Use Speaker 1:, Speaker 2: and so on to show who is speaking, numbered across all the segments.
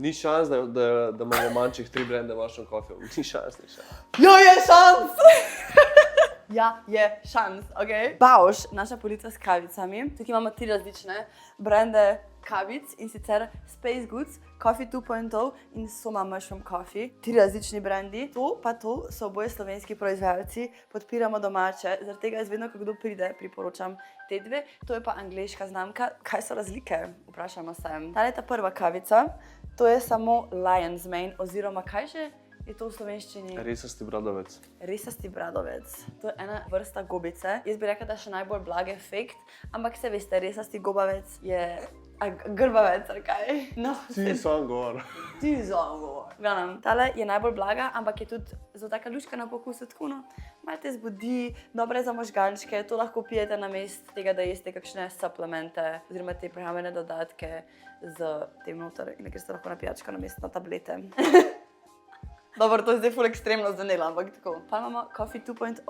Speaker 1: Ni šans, da imamo manjših 3 brende v vašem kofiju. Ni šans.
Speaker 2: Jo, je šans! Ja, je šans, ok? Bausch, naša polica s kavicami. Tukaj imamo 3 različne brende kavic in sicer Space Goods, Coffee 2.0 in Soma Mushroom Coffee. 3 različni brendi. To so oboje slovenski proizvajalci, podpiramo domače. Zaradi tega jaz vedno, ko kdo pride, priporočam te dve. To je pa angleška znamka. Kaj so razlike? Vprašamo se. Ta je ta prva kavica. To je samo Lion's Mane oziroma kaj že? Je to v slovenščini?
Speaker 1: Resasti bradovec.
Speaker 2: Resasti bradovec. To je ena vrsta gobice. Jaz bi rekla, da je še najbolj blag efekt, ampak se veste, resasti gobavec je grbavec, ali kaj? No,
Speaker 1: Ti sam govor.
Speaker 2: Ti sam govor. Gledam, tale je najbolj blaga, ampak je tudi zelo taka luška na pokusu, tako no. Malo te zbudi, dobre za možgančke, to lahko pijete namesto tega, da jeste kakšne suplemente oziroma te prehrambene dodatke z tem noter, in ker ste lahko na pijačko namesto na tablete. Dobro, to je zdaj ful ekstremno zanela, ampak tako. Pa imamo Coffee 2.0,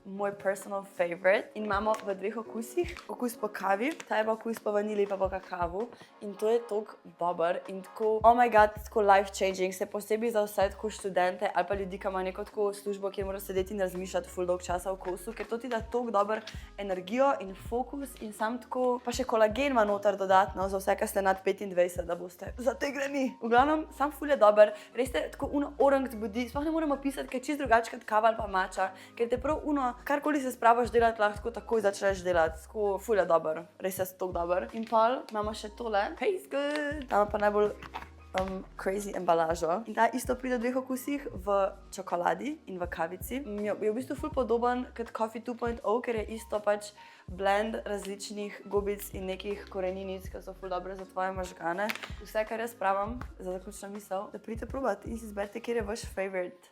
Speaker 2: moj personal favorite. In imamo v 2 okusih. Okus po kavi, ta je pa okus po vanilji pa po kakavu. In to je toliko dober in tako, oh my god, tako life changing. Se posebej za vse tako študente ali pa ljudi, ki imajo neko tako službo, kjer morajo sedeti in razmišljati ful dolg časa v kosu, ker to ti da toliko dober energijo in fokus in sam tako, pa še kolagen ima noter dodatno za vse, ki ste nad 25, da boste zategnjeni. V glavnem, sam ful je dober, res te tako orang zbudi, sploh ne moremo pisati, ker je čisto drugače kot kava ali pa mača, ker te prav karkoli se spravaš delati, lahko takoj začneš delati, tako ful je dober, res je toliko dober. In pol imamo še tole, Taste Good, tam pa najbolj crazy embalažo. In ta isto pride v 2 okusih, v čokoladi in v kavici. Je v bistvu ful podoben kot Coffee 2.0, ker je isto pač blend različnih gobic in nekih koreninic, ki so ful dobre za tvoje možgane. Vse, kar jaz pravim za zaključno misel, da pridite probat in si izberite, kjer je vaš favorite.